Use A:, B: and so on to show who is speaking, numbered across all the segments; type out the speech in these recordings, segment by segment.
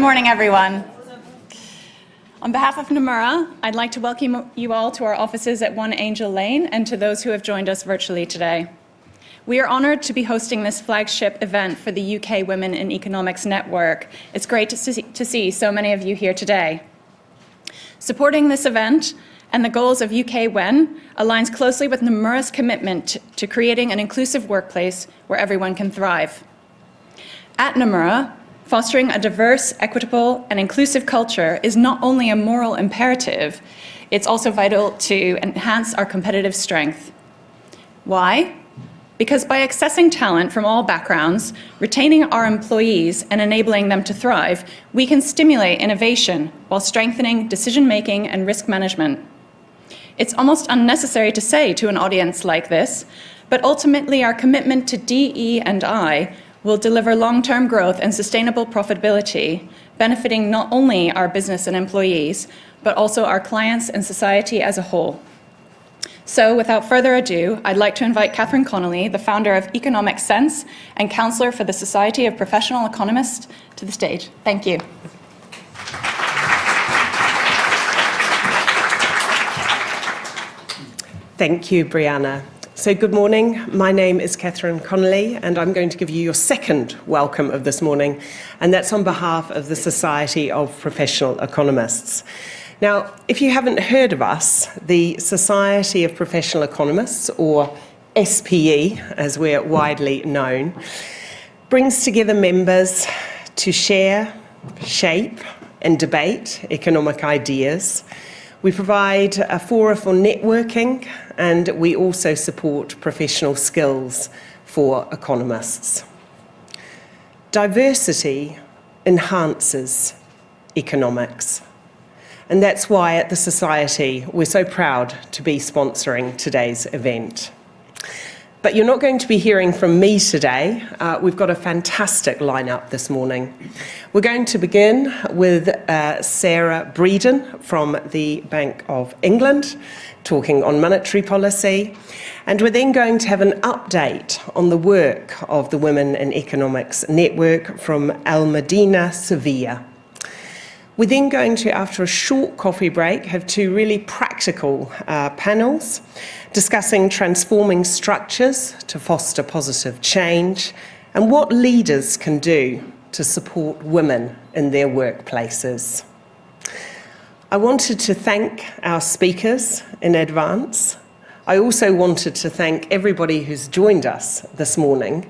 A: morning, everyone. On behalf of Nomura, I'd like to welcome you all to our offices at One Angel Lane and to those who have joined us virtually today. We are honored to be hosting this flagship event for the UK Women in Economics Network. It's great to see so many of you here today. Supporting this event and the goals of UK WEN aligns closely with Nomura's commitment to creating an inclusive workplace where everyone can thrive. At Nomura, fostering a diverse, equitable, and inclusive culture is not only a moral imperative, it's also vital to enhance our competitive strength. Why? Because by accessing talent from all backgrounds, retaining our employees, and enabling them to thrive, we can stimulate innovation while strengthening decision-making and risk management. It's almost unnecessary to say to an audience like this, but ultimately our commitment to DE&I will deliver long-term growth and sustainable profitability, benefiting not only our business and employees, but also our clients and society as a whole. So without further ado, I'd like to invite Catherine Connolly, the founder of Economic Sense and counselor for the Society of Professional Economists, to the stage. Thank you.
B: Thank you, Brianna. So good morning, my name is Catherine Connolly and I'm going to give you your second welcome of this morning, and that's on behalf of the Society of Professional Economists. Now, if you haven't heard of us, the Society of Professional Economists, or SPE as we're widely known, brings together members to share, shape and debate economic ideas. We provide a forum for networking, and we also support professional skills for economists. Diversity enhances economics, and that's why at the Society we're so proud to be sponsoring today's event. But you're not going to be hearing from me today. We've got a fantastic lineup this morning. We're going to begin with Sarah Breeden from the Bank of England, talking on monetary policy. And we're then going to have an update on the work of the Women in Economics Network from Almudena, Sevilla. We're then going to, after a short coffee break, have two really practical panels discussing transforming structures to foster positive change and what leaders can do to support women in their workplaces. I wanted to thank our speakers in advance. I also wanted to thank everybody who's joined us this morning.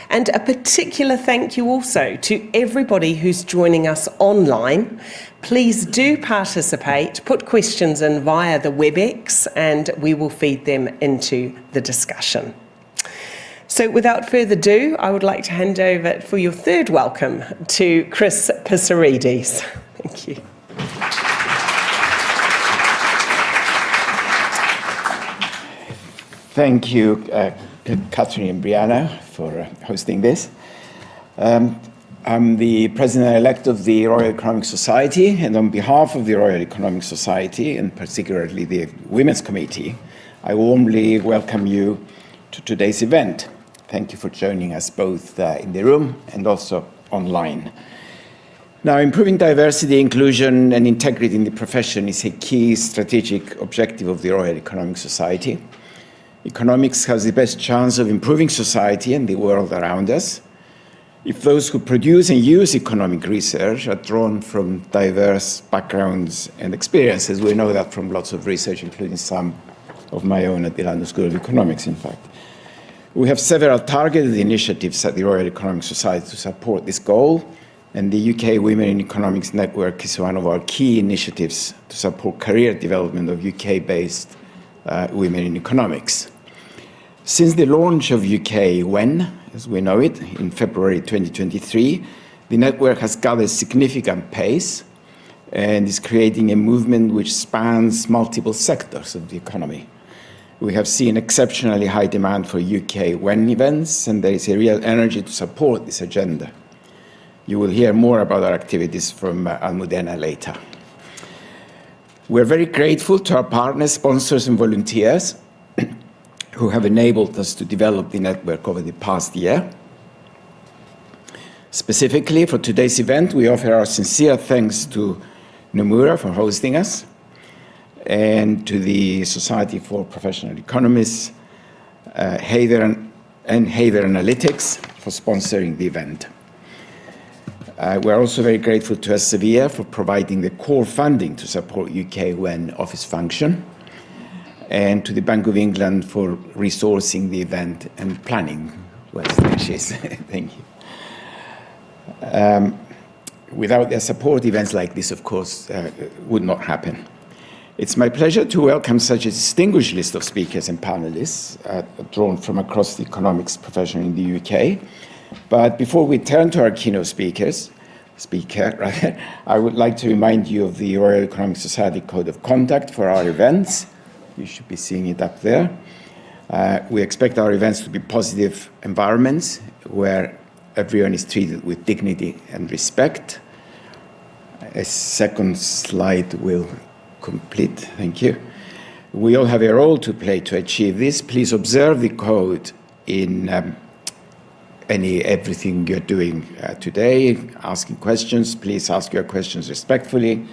B: And a particular thank you also to everybody who's joining us online. Please do participate, put questions in via the WebEx, and we will feed them into the discussion. So without further ado, I would like to hand over for your third welcome to Chris Pissarides. Thank you.
C: Thank you, Catherine and Brianna, for hosting this. I'm the President-elect of the Royal Economic Society, and on behalf of the Royal Economic Society, and particularly the Women's Committee, I warmly welcome you to today's event. Thank you for joining us both in the room and also online. Now, improving diversity, inclusion, and integrity in the profession is a key strategic objective of the Royal Economic Society. Economics has the best chance of improving society and the world around us if those who produce and use economic research are drawn from diverse backgrounds and experiences. We know that from lots of research, including some of my own at the London School of Economics, in fact. We have several targeted initiatives at the Royal Economic Society to support this goal, and the UK Women in Economics Network is one of our key initiatives to support career development of UK-based women in economics. Since the launch of UK WEN, as we know it, in February 2023, the network has gathered significant pace and is creating a movement which spans multiple sectors of the economy. We have seen exceptionally high demand for UK WEN events, and there is a real energy to support this agenda. You will hear more about our activities from Almudena later. We're very grateful to our partners, sponsors, and volunteers who have enabled us to develop the network over the past year. Specifically for today's event, we offer our sincere thanks to Nomura for hosting us, and to the Society for Professional Economists, Haver Analytics for sponsoring the event. We're also very grateful to Elsevier for providing the core funding to support UK WEN office function, and to the Bank of England for resourcing the event and planning. Thank you. Without their support, events like this, of course, would not happen. It's my pleasure to welcome such a distinguished list of speakers and panelists drawn from across the economics profession in the UK. But before we turn to our keynote speaker, I would like to remind you of the Royal Economic Society Code of Conduct for our events. You should be seeing it up there. We expect our events to be positive environments where everyone is treated with dignity and respect. A second slide will complete. Thank you. We all have a role to play to achieve this. Please observe the code in everything you're doing today. Asking questions, please ask your questions respectfully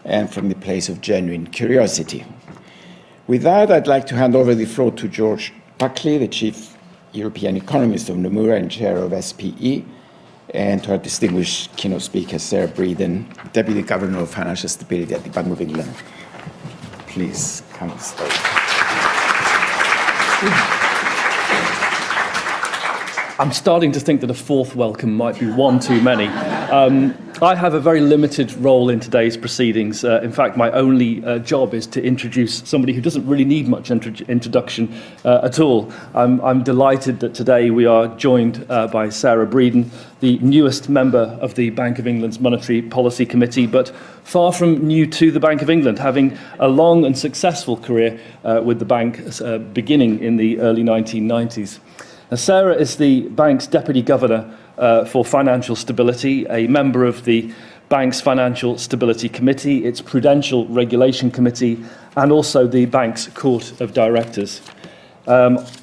C: and from the place of genuine curiosity. With that, I'd like to hand over the floor to George Buckley, the Chief European Economist of Nomura and Chair of SPE, and to our distinguished keynote speaker, Sarah Breeden, Deputy Governor of Financial Stability at the Bank of England. Please come to stage.
D: I'm starting to think that a fourth welcome might be one too many. I have a very limited role in today's proceedings. In fact, my only job is to introduce somebody who doesn't really need much introduction at all. I'm delighted that today we are joined by Sarah Breeden, the newest member of the Bank of England's Monetary Policy Committee, but far from new to the Bank of England, having a long and successful career with the bank beginning in the early 1990s. Now, Sarah is the bank's Deputy Governor for Financial Stability, a member of the bank's Financial Stability Committee, its Prudential Regulation Committee, and also the bank's Court of Directors.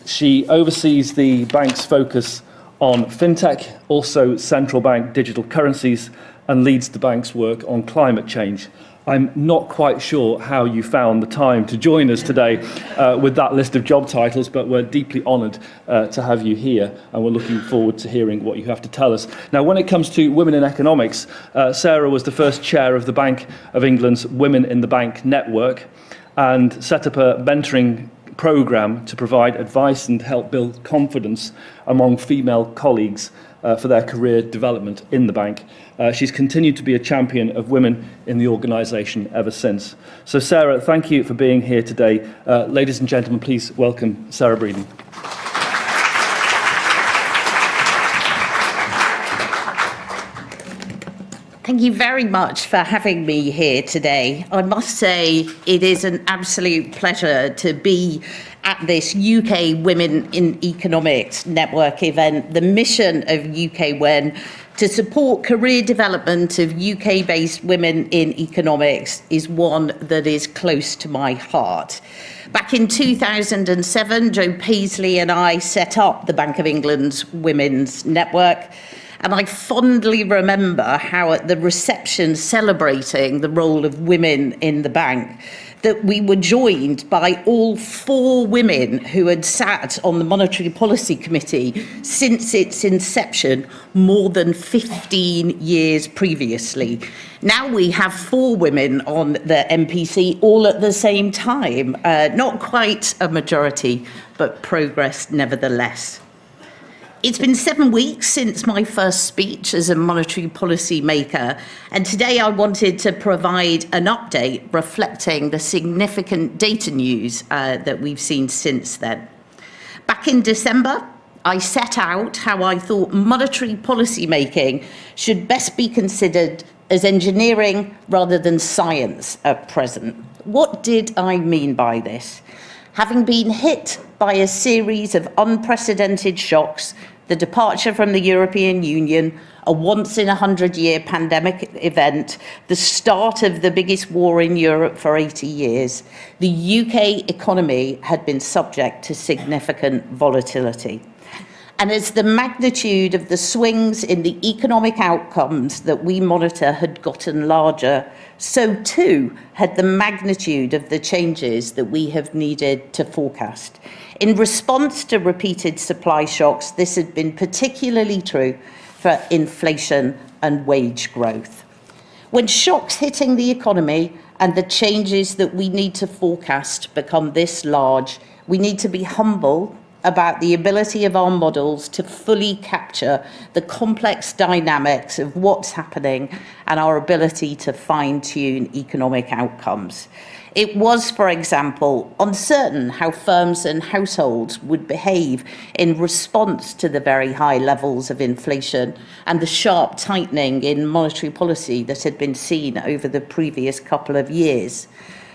D: She oversees the bank's focus on fintech, also central bank digital currencies, and leads the bank's work on climate change. I'm not quite sure how you found the time to join us today with that list of job titles, but we're deeply honoured to have you here, and we're looking forward to hearing what you have to tell us. Now, when it comes to women in economics, Sarah was the first chair of the Bank of England's Women in the Bank network and set up a mentoring programme to provide advice and help build confidence among female colleagues for their career development in the bank. She's continued to be a champion of women in the organisation ever since. So Sarah, thank you for being here today. Ladies and gentlemen, please welcome Sarah Breeden.
E: Thank you very much for having me here today. I must say it is an absolute pleasure to be at this UK Women in Economics Network event. The mission of UK WEN to support career development of UK-based women in economics is one that is close to my heart. Back in 2007, Joe Paisley and I set up the Bank of England's Women's Network. And I fondly remember how at the reception celebrating the role of women in the bank, that we were joined by all 4 women who had sat on the Monetary Policy Committee since its inception more than 15 years previously. Now we have 4 women on the MPC all at the same time. Not quite a majority, but progress nevertheless. It's been 7 weeks since my first speech as a monetary policy maker, and today I wanted to provide an update reflecting the significant data news that we've seen since then. Back in December, I set out how I thought monetary policy making should best be considered as engineering rather than science at present. What did I mean by this? Having been hit by a series of unprecedented shocks, the departure from the European Union, a once-in-a-100-year pandemic event, the start of the biggest war in Europe for 80 years, the UK economy had been subject to significant volatility. And as the magnitude of the swings in the economic outcomes that we monitor had gotten larger, so too had the magnitude of the changes that we have needed to forecast. In response to repeated supply shocks, this had been particularly true for inflation and wage growth. When shocks hitting the economy and the changes that we need to forecast become this large, we need to be humble about the ability of our models to fully capture the complex dynamics of what's happening and our ability to fine-tune economic outcomes. It was, for example, uncertain how firms and households would behave in response to the very high levels of inflation and the sharp tightening in monetary policy that had been seen over the previous couple of years.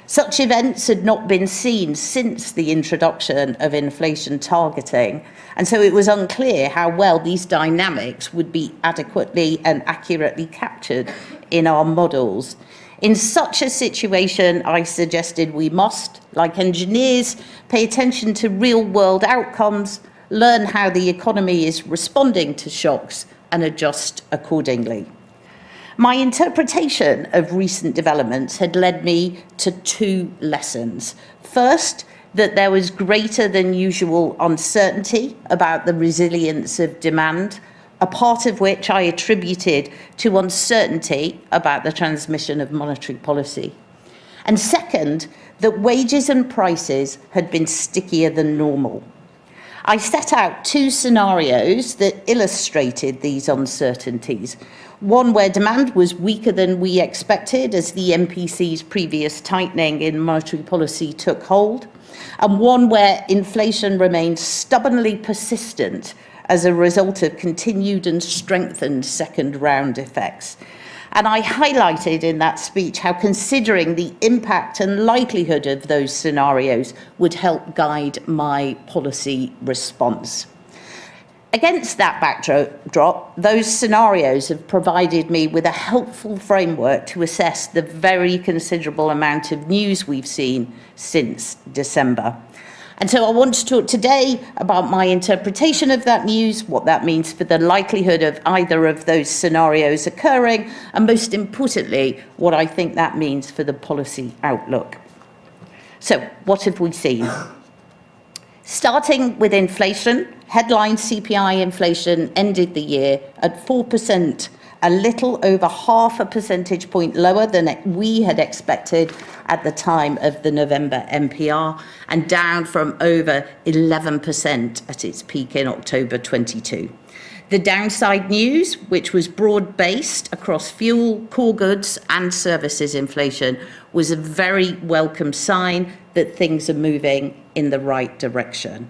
E: Such events had not been seen since the introduction of inflation targeting, and so it was unclear how well these dynamics would be adequately and accurately captured in our models. In such a situation, I suggested we must, like engineers, pay attention to real-world outcomes, learn how the economy is responding to shocks, and adjust accordingly. My interpretation of recent developments had led me to two lessons. First, that there was greater than usual uncertainty about the resilience of demand, a part of which I attributed to uncertainty about the transmission of monetary policy. And second, that wages and prices had been stickier than normal. I set out two scenarios that illustrated these uncertainties. One where demand was weaker than we expected as the MPC's previous tightening in monetary policy took hold, and one where inflation remained stubbornly persistent as a result of continued and strengthened second-round effects. And I highlighted in that speech how considering the impact and likelihood of those scenarios would help guide my policy response. Against that backdrop, those scenarios have provided me with a helpful framework to assess the very considerable amount of news we've seen since December. And so I want to talk today about my interpretation of that news, what that means for the likelihood of either of those scenarios occurring, and most importantly, what I think that means for the policy outlook. So, what have we seen? Starting with inflation, headline CPI inflation ended the year at 4%, a little over half a percentage point lower than we had expected at the time of the November MPR, and down from over 11% at its peak in October 22. The downside news, which was broad-based across fuel, core goods and services inflation, was a very welcome sign that things are moving in the right direction.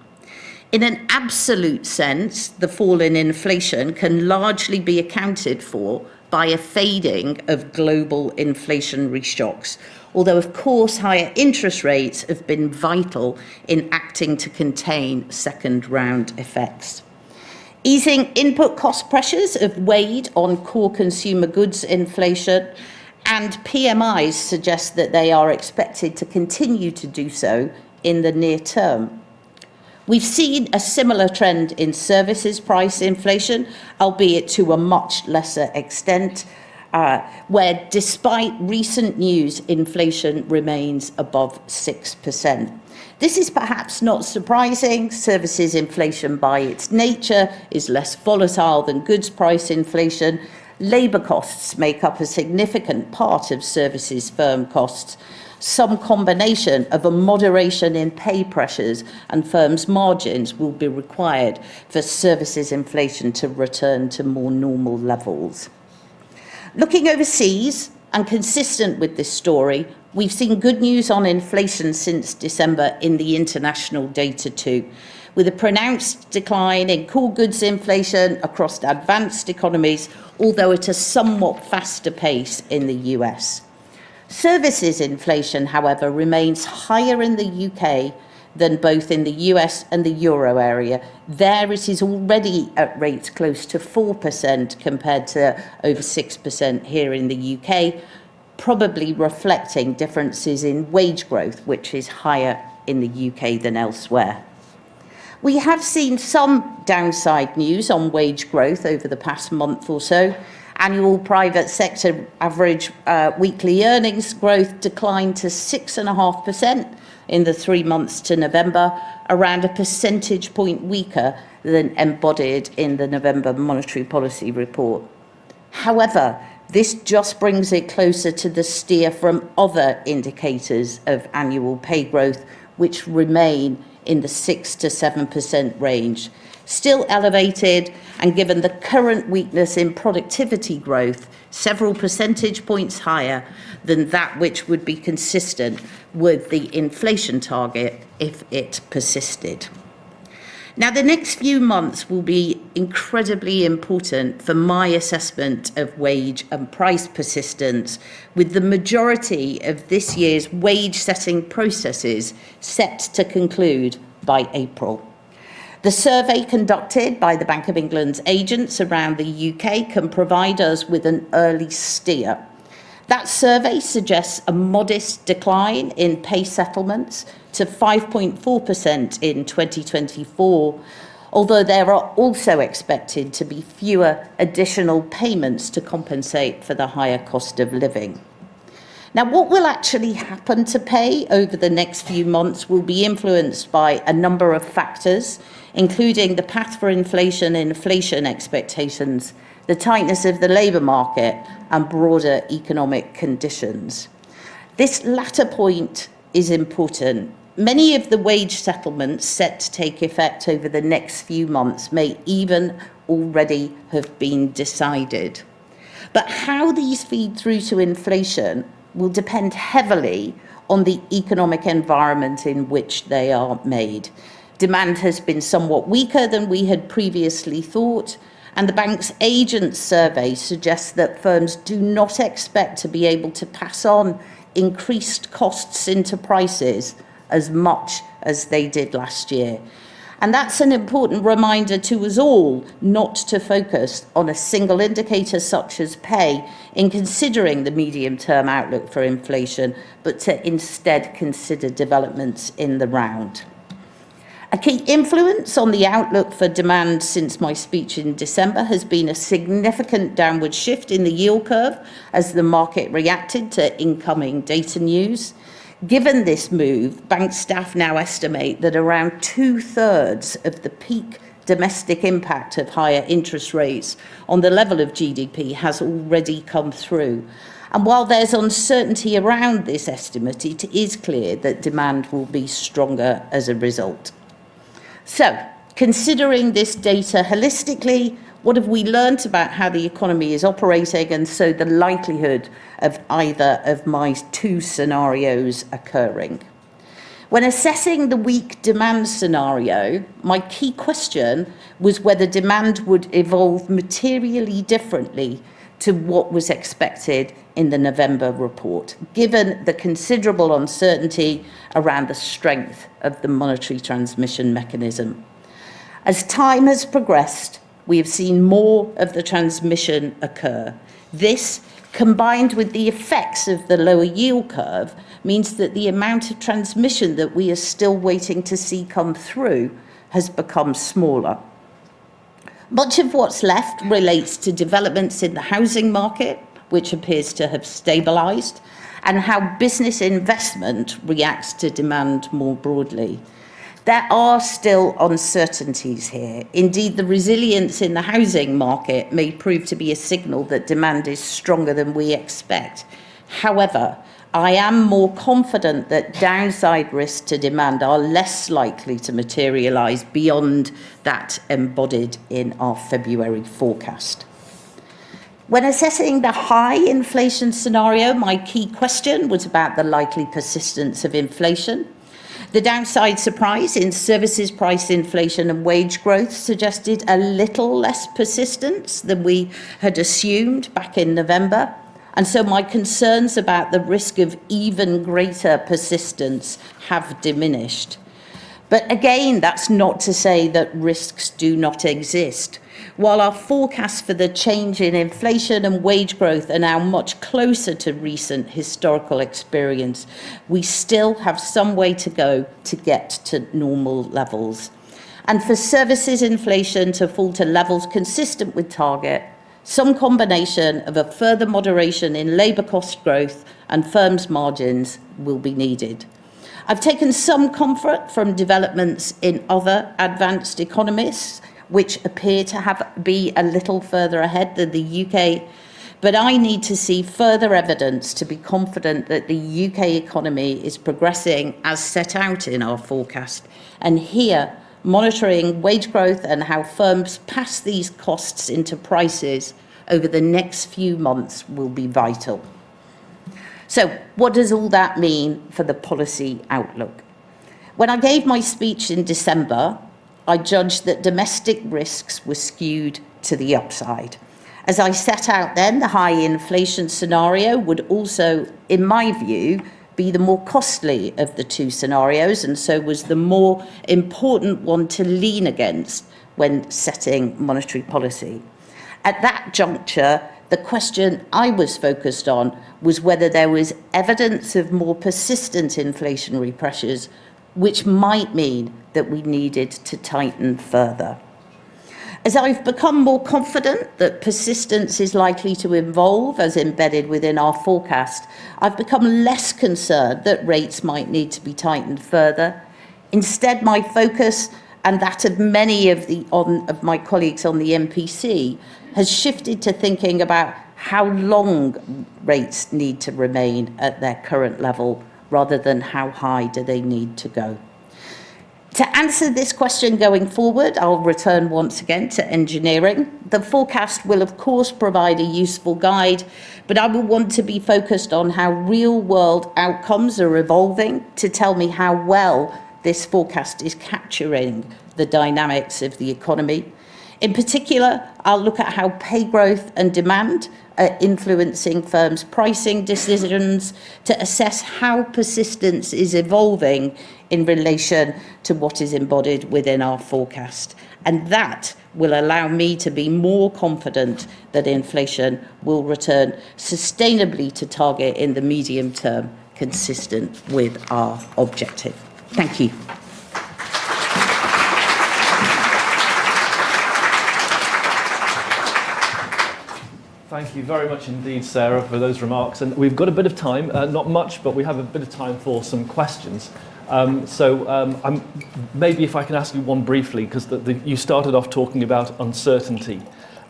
E: In an absolute sense, the fall in inflation can largely be accounted for by a fading of global inflationary shocks, although of course higher interest rates have been vital in acting to contain second-round effects. Easing input cost pressures have weighed on core consumer goods inflation, and PMIs suggest that they are expected to continue to do so in the near term. We've seen a similar trend in services price inflation, albeit to a much lesser extent, where despite recent news, inflation remains above 6%. This is perhaps not surprising. Services inflation by its nature is less volatile than goods price inflation. Labour costs make up a significant part of services firm costs. Some combination of a moderation in pay pressures and firms' margins will be required for services inflation to return to more normal levels. Looking overseas, and consistent with this story, we've seen good news on inflation since December in the international data too, with a pronounced decline in core goods inflation across advanced economies, although at a somewhat faster pace in the US. Services inflation, however, remains higher in the UK than both in the US and the euro area. There it is already at rates close to 4% compared to over 6% here in the UK, probably reflecting differences in wage growth, which is higher in the UK than elsewhere. We have seen some downside news on wage growth over the past month or so. Annual private sector average weekly earnings growth declined to 6.5% in the 3 months to November, around a percentage point weaker than embodied in the November Monetary Policy Report. However, this just brings it closer to the steer from other indicators of annual pay growth, which remain in the 6 to 7% range. Still elevated, and given the current weakness in productivity growth, several percentage points higher than that which would be consistent with the inflation target if it persisted. Now, the next few months will be incredibly important for my assessment of wage and price persistence, with the majority of this year's wage-setting processes set to conclude by April. The survey conducted by the Bank of England's agents around the UK can provide us with an early steer. That survey suggests a modest decline in pay settlements to 5.4% in 2024, although there are also expected to be fewer additional payments to compensate for the higher cost of living. Now, what will actually happen to pay over the next few months will be influenced by a number of factors, including the path for inflation expectations, the tightness of the labour market, and broader economic conditions. This latter point is important. Many of the wage settlements set to take effect over the next few months may even already have been decided. But how these feed through to inflation will depend heavily on the economic environment in which they are made. Demand has been somewhat weaker than we had previously thought, and the bank's agent survey suggests that firms do not expect to be able to pass on increased costs into prices as much as they did last year. And that's an important reminder to us all not to focus on a single indicator such as pay in considering the medium-term outlook for inflation, but to instead consider developments in the round. A key influence on the outlook for demand since my speech in December has been a significant downward shift in the yield curve as the market reacted to incoming data news. Given this move, bank staff now estimate that around 2/3 of the peak domestic impact of higher interest rates on the level of GDP has already come through. And while there's uncertainty around this estimate, it is clear that demand will be stronger as a result. So, considering this data holistically, what have we learnt about how the economy is operating, and so the likelihood of either of my two scenarios occurring? When assessing the weak demand scenario, my key question was whether demand would evolve materially differently to what was expected in the November report, given the considerable uncertainty around the strength of the monetary transmission mechanism. As time has progressed, we have seen more of the transmission occur. This, combined with the effects of the lower yield curve, means that the amount of transmission that we are still waiting to see come through has become smaller. Much of what's left relates to developments in the housing market, which appears to have stabilised, and how business investment reacts to demand more broadly. There are still uncertainties here. Indeed, the resilience in the housing market may prove to be a signal that demand is stronger than we expect. However, I am more confident that downside risks to demand are less likely to materialise beyond that embodied in our February forecast. When assessing the high inflation scenario, my key question was about the likely persistence of inflation. The downside surprise in services price inflation and wage growth suggested a little less persistence than we had assumed back in November. And so my concerns about the risk of even greater persistence have diminished. But again, that's not to say that risks do not exist. While our forecasts for the change in inflation and wage growth are now much closer to recent historical experience, we still have some way to go to get to normal levels. and for services inflation to fall to levels consistent with target, some combination of a further moderation in labour cost growth and firms' margins will be needed. I've taken some comfort from developments in other advanced economies, which appear to be a little further ahead than the UK, but I need to see further evidence to be confident that the UK economy is progressing as set out in our forecast. And here, monitoring wage growth and how firms pass these costs into prices over the next few months will be vital. So, what does all that mean for the policy outlook? When I gave my speech in December, I judged that domestic risks were skewed to the upside. As I set out then, the high inflation scenario would also, in my view, be the more costly of the two scenarios, and so was the more important one to lean against when setting monetary policy. At that juncture, the question I was focused on was whether there was evidence of more persistent inflationary pressures, which might mean that we needed to tighten further. As I've become more confident that persistence is likely to evolve as embedded within our forecast, I've become less concerned that rates might need to be tightened further. Instead, my focus and that of many of my colleagues on the MPC has shifted to thinking about how long rates need to remain at their current level rather than how high do they need to go. To answer this question going forward, I'll return once again to engineering. The forecast will, of course, provide a useful guide, but I will want to be focused on how real-world outcomes are evolving to tell me how well this forecast is capturing the dynamics of the economy. In particular, I'll look at how pay growth and demand are influencing firms' pricing decisions to assess how persistence is evolving in relation to what is embodied within our forecast. And that will allow me to be more confident that inflation will return sustainably to target in the medium term, consistent with our objective. Thank you.
D: Thank you very much indeed, Sarah, for those remarks. And we've got a bit of time, not much, but we have a bit of time for some questions. Maybe if I can ask you one briefly, because you started off talking about uncertainty.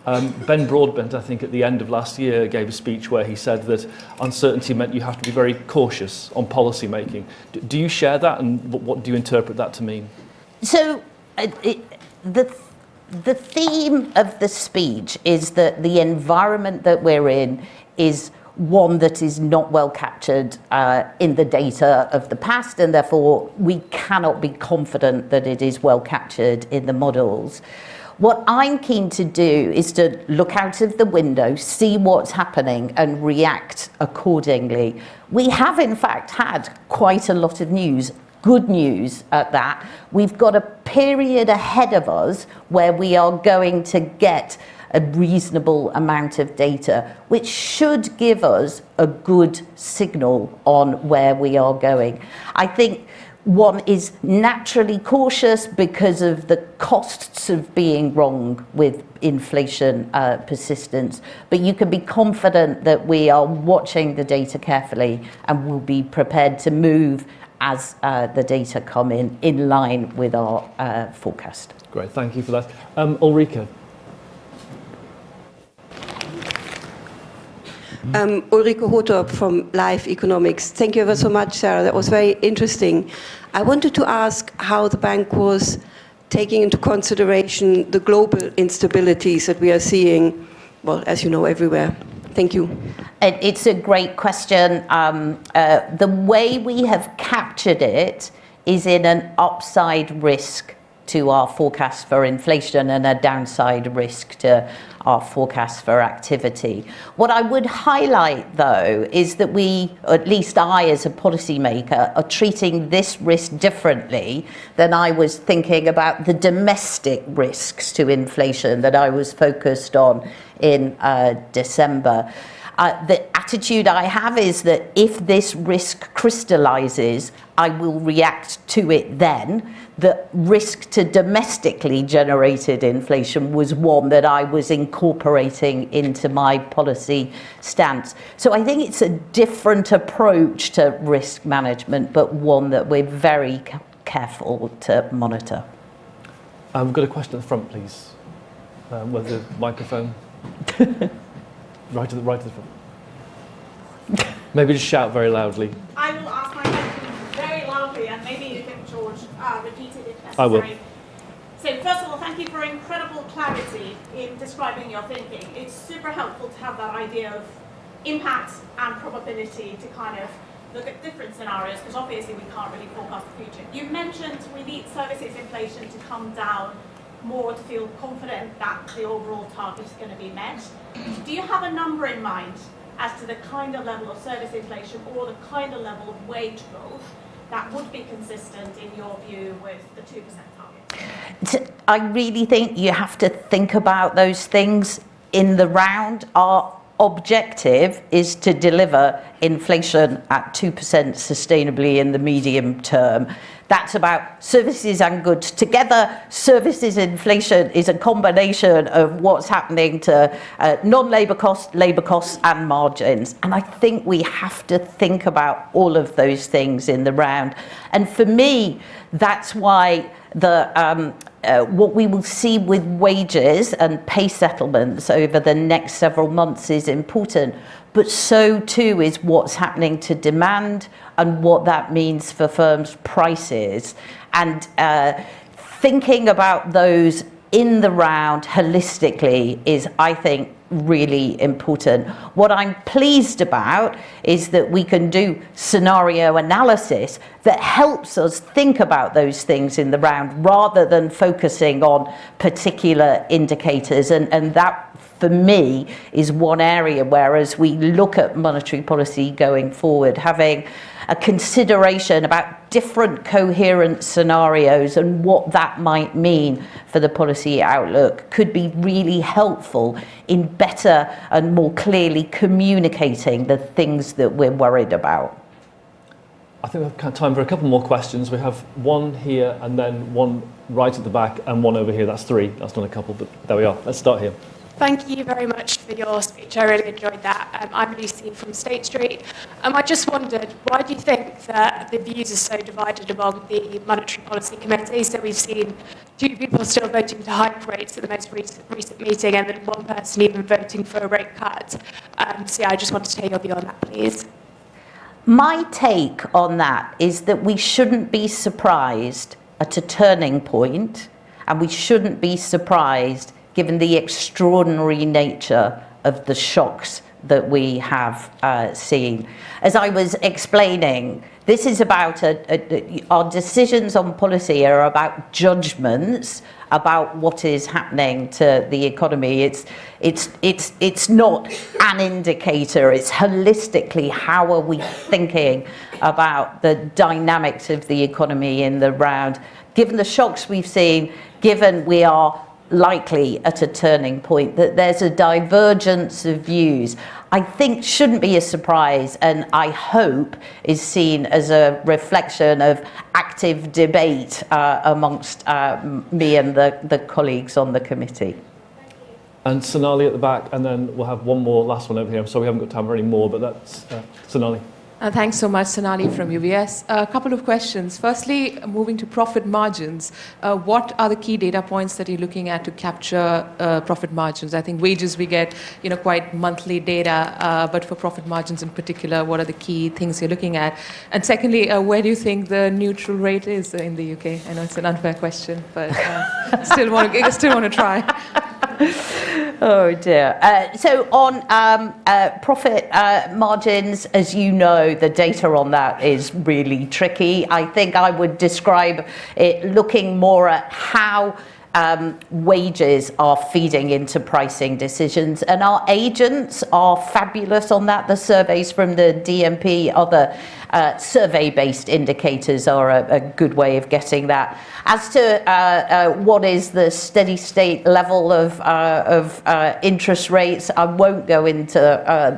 D: Ben Broadbent, I think, at the end of last year gave a speech where he said that uncertainty meant you have to be very cautious on policy making. Do you share that, and what do you interpret that to mean?
E: So the theme of the speech is that the environment that we're in is one that is not well captured in the data of the past, and therefore we cannot be confident that it is well captured in the models. What I'm keen to do is to look out of the window, see what's happening, and react accordingly. We have, in fact, had quite a lot of news. Good news at that. We've got a period ahead of us where we are going to get a reasonable amount of data, which should give us a good signal on where we are going. I think one is naturally cautious because of the costs of being wrong with inflation persistence, but you can be confident that we are watching the data carefully and will be prepared to move as the data come in line with our forecast.
D: Great, thank you for that. Ulrike.
F: Ulrike Hothorp from Live Economics. Thank you ever so much, Sarah. That was very interesting. I wanted to ask how the bank was taking into consideration the global instabilities that we are seeing, well, as you know, everywhere. Thank you.
E: It's a great question. The way we have captured it is in an upside risk to our forecast for inflation and a downside risk to our forecast for activity. What I would highlight, though, is that we, at least I as a policymaker, are treating this risk differently than I was thinking about the domestic risks to inflation that I was focused on in December. The attitude I have is that if this risk crystallizes, I will react to it then. The risk to domestically generated inflation was one that I was incorporating into my policy stance. So I think it's a different approach to risk management, but one that we're very careful to monitor.
D: We've got a question at the front, please. With the microphone. right to the front. Maybe just shout very loudly.
G: I will ask my question very loudly, and maybe you can, George, repeat it if necessary.
D: I will.
G: So first of all, thank you for incredible clarity in describing your thinking. It's super helpful to have that idea of impact and probability to kind of look at different scenarios, because obviously we can't really forecast the future. You mentioned we need services inflation to come down more to feel confident that the overall target is going to be met. Do you have a number in mind as to the kind of level of service inflation or the kind of level of wage growth that would be consistent, in your view, with the 2% target?
E: I really think you have to think about those things in the round. Our objective is to deliver inflation at 2% sustainably in the medium term. That's about services and goods together. Services inflation is a combination of what's happening to non-labour costs and margins. And I think we have to think about all of those things in the round. And for me, that's why what we will see with wages and pay settlements over the next several months is important, but so too is what's happening to demand and what that means for firms' prices. And thinking about those in the round holistically is, I think, really important. What I'm pleased about is that we can do scenario analysis that helps us think about those things in the round rather than focusing on particular indicators. And that, for me, is one area where, as we look at monetary policy going forward, having a consideration about different coherent scenarios and what that might mean for the policy outlook could be really helpful in better and more clearly communicating the things that we're worried about.
D: I think we've got time for a couple more questions. We have one here and then one right at the back and one over here. That's three. That's not a couple, but there we are. Let's start here.
H: Thank you very much for your speech. I really enjoyed that. I'm Lucy from State Street. I just wondered, why do you think that the views are so divided among the Monetary Policy Committee? So we've seen two people still voting to hike rates at the most recent meeting, and then one person even voting for a rate cut. So yeah, I just wanted to take your view on that, please.
E: My take on that is that we shouldn't be surprised at a turning point, and we shouldn't be surprised given the extraordinary nature of the shocks that we have seen. As I was explaining, this is about our decisions on policy are about judgments about what is happening to the economy. It's not an indicator. It's holistically how are we thinking about the dynamics of the economy in the round. Given the shocks we've seen, given we are likely at a turning point, that there's a divergence of views, I think shouldn't be a surprise, and I hope is seen as a reflection of active debate amongst me and the colleagues on the committee.
D: And Sonali at the back, and then we'll have one more, last one over here. I'm sorry we haven't got time for any more, but that's Sonali.
I: Thanks so much, Sonali from UBS. A couple of questions. Firstly, moving to profit margins, what are the key data points that you're looking at to capture profit margins? I think wages we get, quite monthly data, but for profit margins in particular, what are the key things you're looking at? And secondly, where do you think the neutral rate is in the UK? I know it's an unfair question, but still want to try.
E: Oh dear. So on profit margins, as you know, the data on that is really tricky. I think I would describe it looking more at how wages are feeding into pricing decisions, and our agents are fabulous on that. The surveys from the DMP, other survey-based indicators are a good way of getting that. As to what is the steady state level of interest rates, I won't go into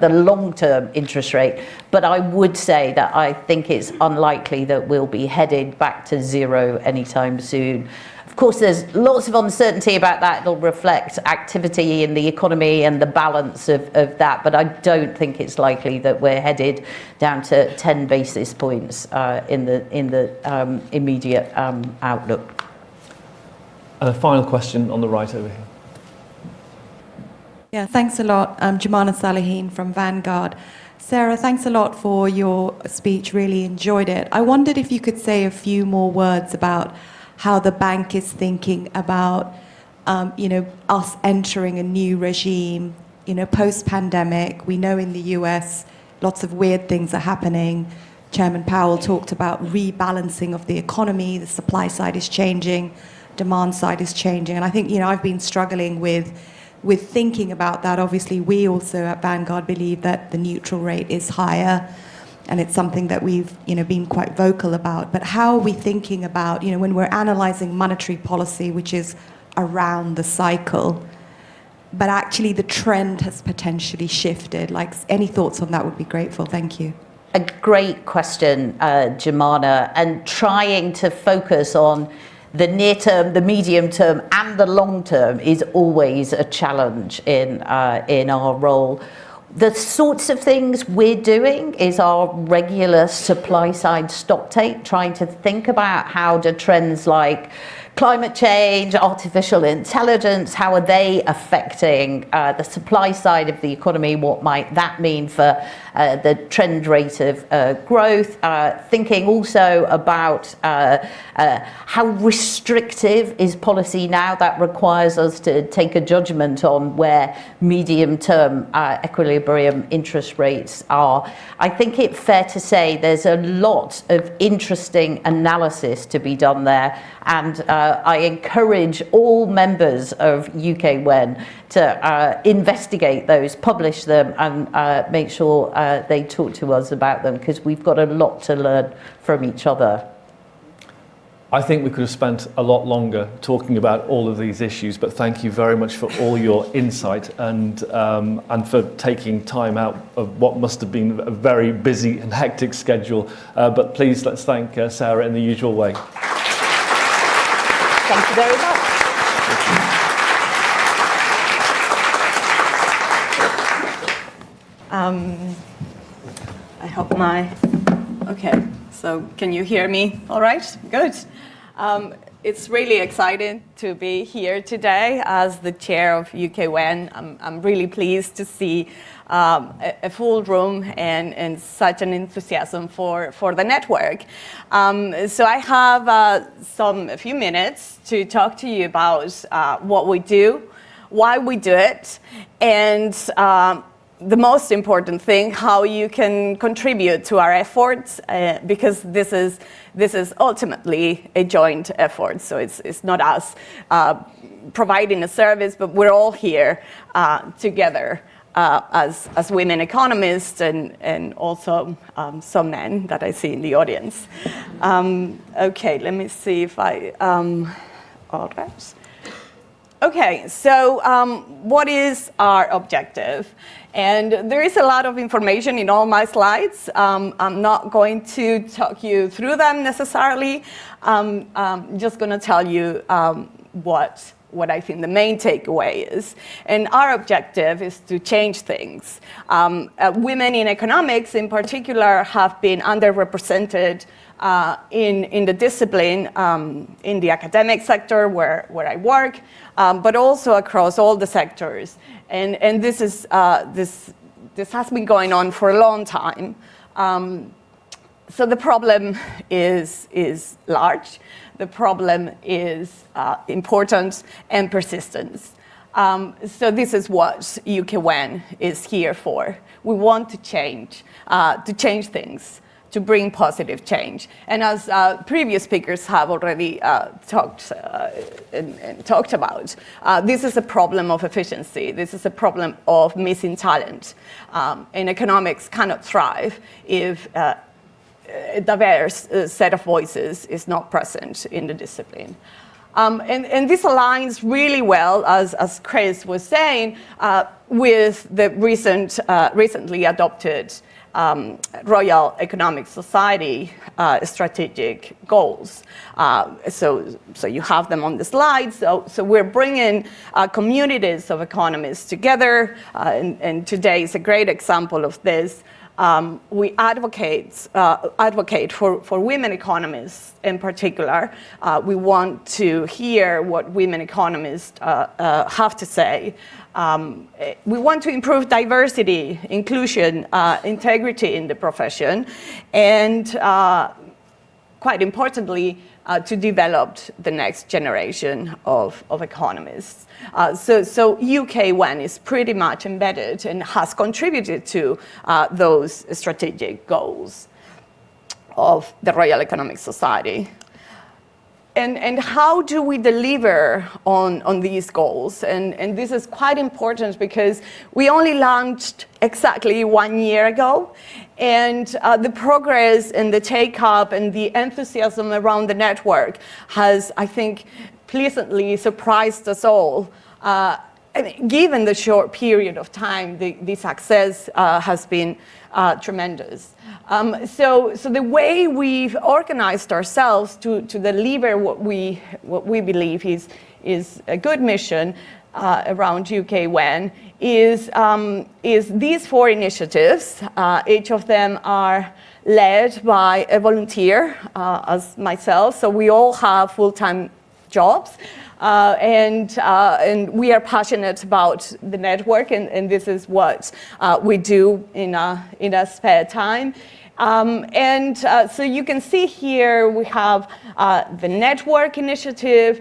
E: the long-term interest rate, but I would say that I think it's unlikely that we'll be headed back to zero anytime soon. Of course, there's lots of uncertainty about that. It'll reflect activity in the economy and the balance of that, but I don't think it's likely that we're headed down to 10 basis points in the immediate outlook.
D: And a final question on the right over here.
J: Yeah, thanks a lot. I'm Jumana Salehin from Vanguard. Sarah, thanks a lot for your speech. Really enjoyed it. I wondered if you could say a few more words about how the bank is thinking about, us entering a new regime, post-pandemic. We know in the US, lots of weird things are happening. Chairman Powell talked about rebalancing of the economy. The supply side is changing, demand side is changing. And I think, I've been struggling with thinking about that. Obviously, we also at Vanguard believe that the neutral rate is higher, and it's something that we've been quite vocal about. But how are we thinking about, when we're analyzing monetary policy, which is around the cycle, but actually the trend has potentially shifted? Like, any thoughts on that would be grateful. Thank you.
E: A great question, Jumana, and trying to focus on the near term, the medium term, and the long term is always a challenge in our role. The sorts of things we're doing is our regular supply side stock take, trying to think about how do trends like climate change, artificial intelligence, how are they affecting the supply side of the economy? What might that mean for the trend rate of growth? Thinking also about how restrictive is policy now. That requires us to take a judgment on where medium-term equilibrium interest rates are. I think it's fair to say there's a lot of interesting analysis to be done there, and I encourage all members of UK WEN to investigate those, publish them, and make sure they talk to us about them, because we've got a lot to learn from each other.
D: I think we could have spent a lot longer talking about all of these issues, but thank you very much for all your insight and for taking time out of what must have been a very busy and hectic schedule. But please, let's thank Sarah in the usual way.
E: Thank you very much.
K: I hope okay, so can you hear me all right? Good. It's really exciting to be here today as the chair of UK WEN. I'm really pleased to see a full room and such an enthusiasm for the network. So I have a few minutes to talk to you about what we do, why we do it, and the most important thing, how you can contribute to our efforts, because this is ultimately a joint effort. So it's not us providing a service, but we're all here together as women economists and also some men that I see in the audience. Okay, let me see if I. All right. Okay, so what is our objective? And there is a lot of information in all my slides. I'm not going to talk you through them necessarily. I'm just going to tell you what I think the main takeaway is. And our objective is to change things. Women in economics, in particular, have been underrepresented in the discipline, in the academic sector where I work, but also across all the sectors. And this is this has been going on for a long time. So the problem is large. The problem is important and persistent. So this is what UK WEN is here for. We want to change things, to bring positive change. And as previous speakers have already talked about, this is a problem of efficiency. This is a problem of missing talent. And economics cannot thrive if a diverse set of voices is not present in the discipline. And this aligns really well, as Chris was saying, with the recently adopted Royal Economic Society strategic goals. So you have them on the slide. So we're bringing communities of economists together, and today is a great example of this. We advocate for women economists in particular. We want to hear what women economists have to say. We want to improve diversity, inclusion, integrity in the profession, and quite importantly, to develop the next generation of economists. So UK WEN is pretty much embedded and has contributed to those strategic goals of the Royal Economic Society. And how do we deliver on these goals? And this is quite important because we only launched exactly 1 year ago. And the progress and the take-up and the enthusiasm around the network has, I think, pleasantly surprised us all. I mean, given the short period of time, the success has been tremendous. So the way we've organized ourselves to deliver what we believe is a good mission around UK WEN is these 4 initiatives. Each of them are led by a volunteer, as myself. So we all have full-time jobs. And we are passionate about the network, and this is what we do in our spare time. So you can see here we have the network initiative,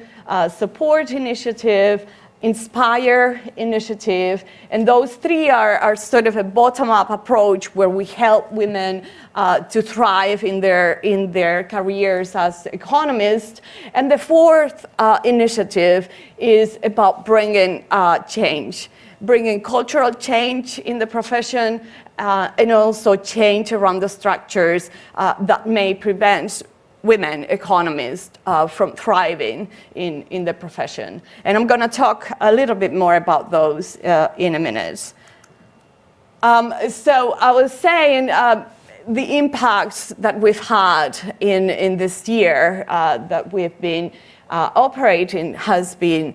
K: support initiative, Inspire initiative, and those 3 are sort of a bottom-up approach where we help women to thrive in their careers as economists. And the 4th initiative is about bringing change, bringing cultural change in the profession, and also change around the structures that may prevent women economists from thriving in the profession. And I'm going to talk a little bit more about those in a minute. So I was saying the impacts that we've had in this year that we've been operating has been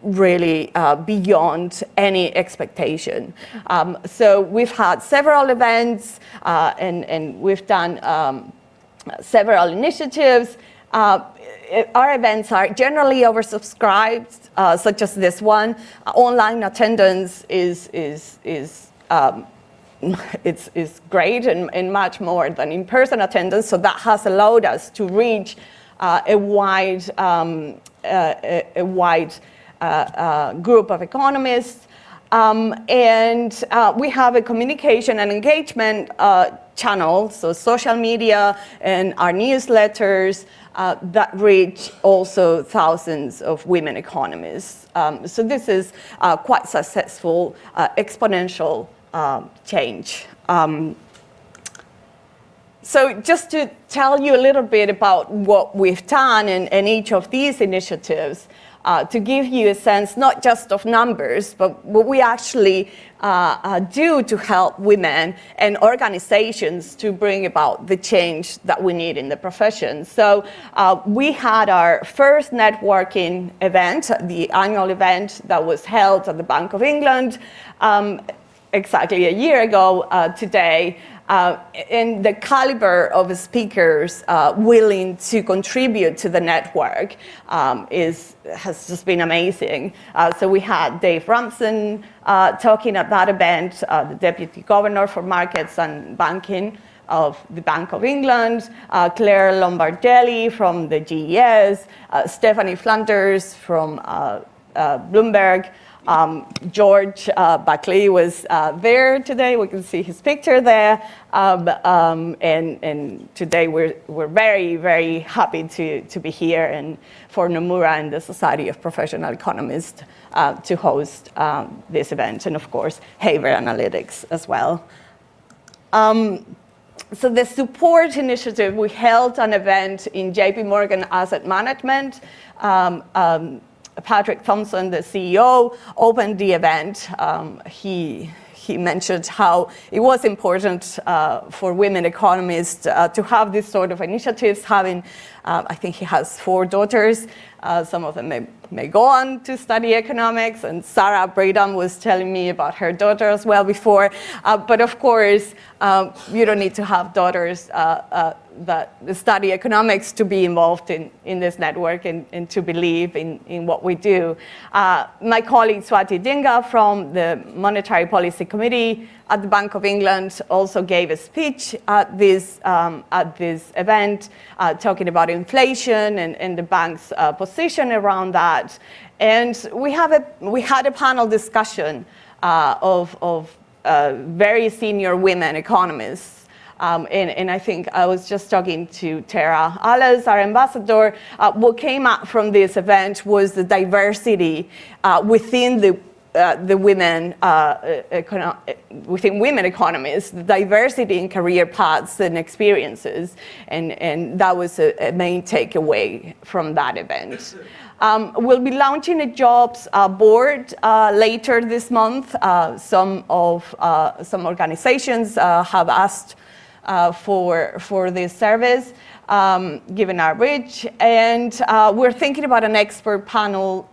K: really beyond any expectation. So we've had several events and we've done several initiatives. Our events are generally oversubscribed, such as this one. Online attendance is great and much more than in-person attendance. So that has allowed us to reach a wide group of economists. And we have a communication and engagement channel, so social media and our newsletters that reach also thousands of women economists. So this is quite successful, exponential change. So just to tell you a little bit about what we've done in each of these initiatives, to give you a sense not just of numbers, but what we actually do to help women and organizations to bring about the change that we need in the profession. So we had our first networking event, the annual event that was held at the Bank of England exactly a year ago today. And the caliber of speakers willing to contribute to the network has just been amazing. So we had Dave Ramsden talking at that event, the Deputy Governor for Markets and Banking of the Bank of England, Claire Lombardelli from the GES, Stephanie Flanders from Bloomberg, George Buckley was there today. We can see his picture there. And today we're very, very happy to be here and for Nomura and the Society of Professional Economists to host this event, and of course, Haver Analytics as well. So the support initiative, we held an event in JP Morgan Asset Management. Patrick Thompson, the CEO, opened the event. He mentioned how it was important for women economists to have this sort of initiatives, having, I think he has 4 daughters. Some of them may go on to study economics, and Sarah Bradham was telling me about her daughter as well before. But of course, you don't need to have daughters that study economics to be involved in this network and to believe in what we do. My colleague Swati Dinga from the Monetary Policy Committee at the Bank of England also gave a speech at this event talking about inflation and the bank's position around that. And we had a panel discussion of very senior women economists. And I think I was just talking to Tara Alles, our ambassador. What came out from this event was the diversity within the women, within women economists, the diversity in career paths and experiences, and that was a main takeaway from that event. We'll be launching a jobs board later this month. Some organizations have asked for this service, given our reach. And we're thinking about an expert panel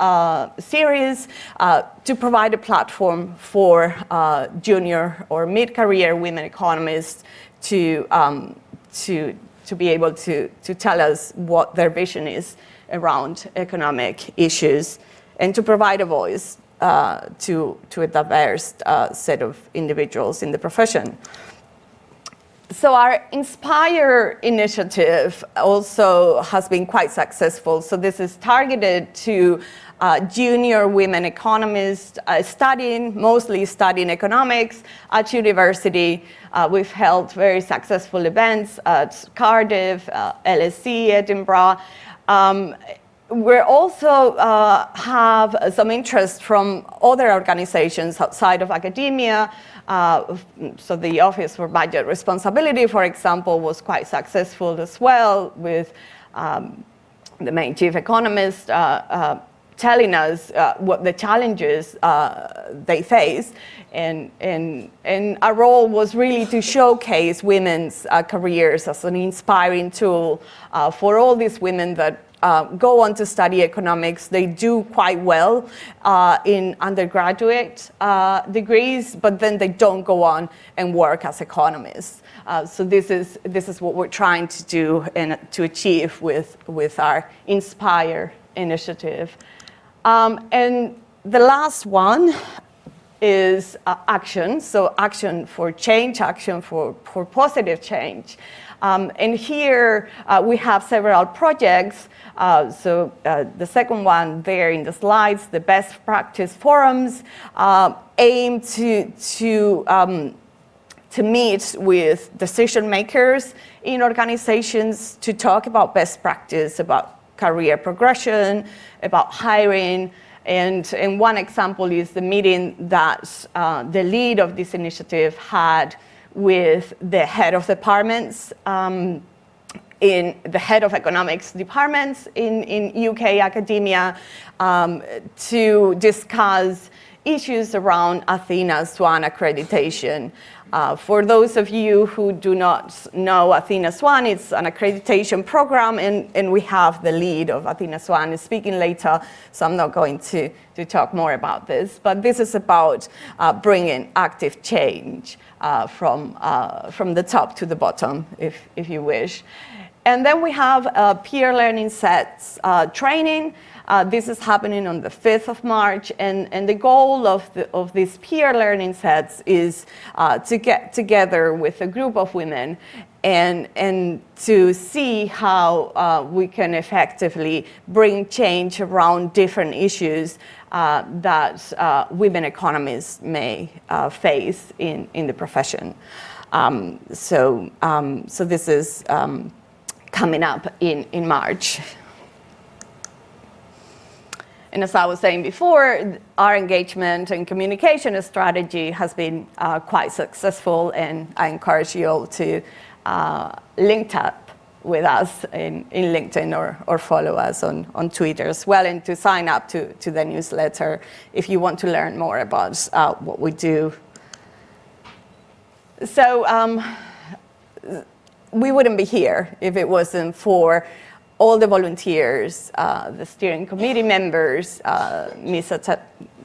K: series to provide a platform for junior or mid-career women economists to be able to tell us what their vision is around economic issues and to provide a voice to a diverse set of individuals in the profession. So our Inspire initiative also has been quite successful. So this is targeted to junior women economists mostly studying economics at university. We've held very successful events at Cardiff, LSE, Edinburgh. We also have some interest from other organizations outside of academia. So the Office for Budget Responsibility, for example, was quite successful as well, with the main chief economist telling us what the challenges they face. And our role was really to showcase women's careers as an inspiring tool for all these women that go on to study economics. They do quite well in undergraduate degrees, but then they don't go on and work as economists. So this is what we're trying to do and to achieve with our Inspire initiative. And the last one is action. So action for change, action for positive change. And here we have several projects. So the second one there in the slides, the best practice forums, aim to meet with decision makers in organizations to talk about best practice, about career progression, about hiring. And one example is the meeting that the lead of this initiative had with the head of departments in the head of economics departments in UK academia to discuss issues around Athena Swan accreditation. For those of you who do not know Athena Swan, it's an accreditation program, and we have the lead of Athena Swan speaking later, so I'm not going to talk more about this. But this is about bringing active change from the top to the bottom, if you wish. And then we have peer learning sets training. This is happening on the 5th of March, and the goal of these peer learning sets is to get together with a group of women and to see how we can effectively bring change around different issues that women economists may face in the profession. So this is coming up in March. And as I was saying before, our engagement and communication strategy has been quite successful, and I encourage you all to link up with us in LinkedIn or follow us on Twitter as well, and to sign up to the newsletter if you want to learn more about what we do. So we wouldn't be here if it wasn't for all the volunteers, the steering committee members, Ms.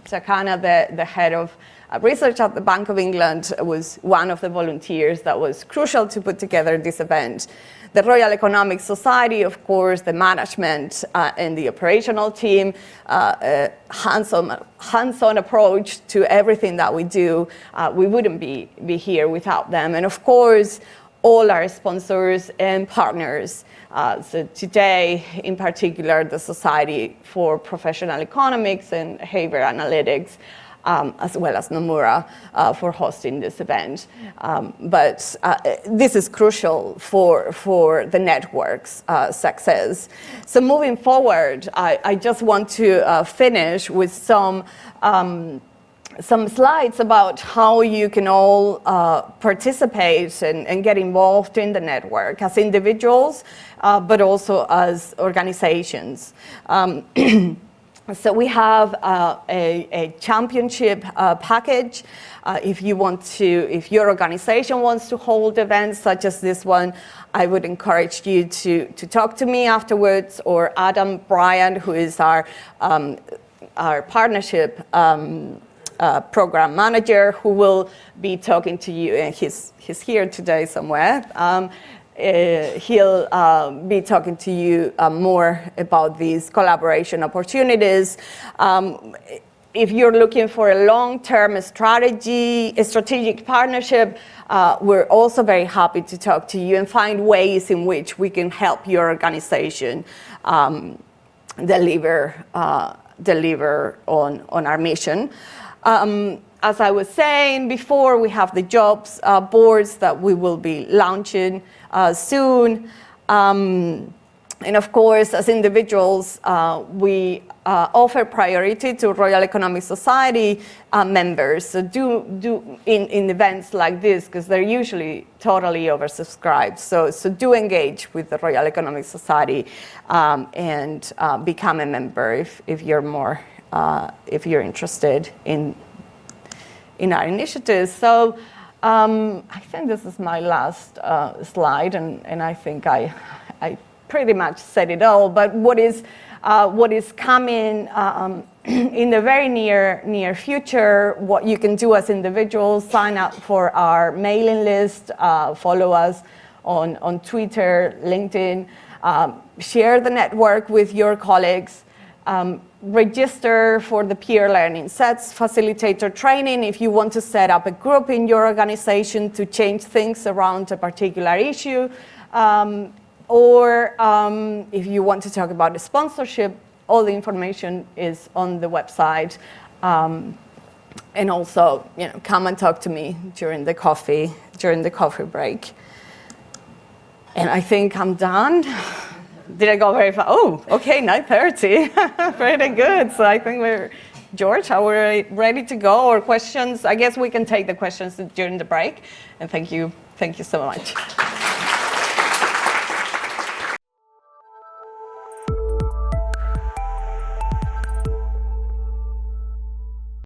K: Chakana, the head of research at the Bank of England, was one of the volunteers that was crucial to put together this event. The Royal Economic Society, of course, the management and the operational team, hands-on approach to everything that we do. We wouldn't be here without them. And of course, all our sponsors and partners. So today, in particular, the Society for Professional Economics and Behavior Analytics, as well as Nomura for hosting this event. But this is crucial for the network's success. So moving forward, I just want to finish with some slides about how you can all participate and get involved in the network as individuals, but also as organizations. So we have a championship package. If your organization wants to hold events such as this one, I would encourage you to talk to me afterwards, or Adam Bryant, who is our partnership program manager, who will be talking to you, and he's here today somewhere. He'll be talking to you more about these collaboration opportunities. If you're looking for a long-term strategic partnership, we're also very happy to talk to you and find ways in which we can help your organization deliver on our mission. As I was saying before, we have the jobs boards that we will be launching soon. And of course, as individuals, we offer priority to Royal Economic Society members. So do in events like this, because they're usually totally oversubscribed. So do engage with the Royal Economic Society and become a member if you're interested in our initiatives. So I think this is my last slide, and I think I pretty much said it all. But what is coming in the very near future, what you can do as individuals: sign up for our mailing list, follow us on Twitter, LinkedIn, share the network with your colleagues. Register for the peer learning sets, facilitator training if you want to set up a group in your organization to change things around a particular issue, or if you want to talk about the sponsorship, all the information is on the website. And also, come and talk to me during the coffee break. And I think I'm done. Did I go very far? Oh, okay, 9:30. Pretty good. So I think George, are we ready to go? Or questions? I guess we can take the questions during the break. And thank you so much.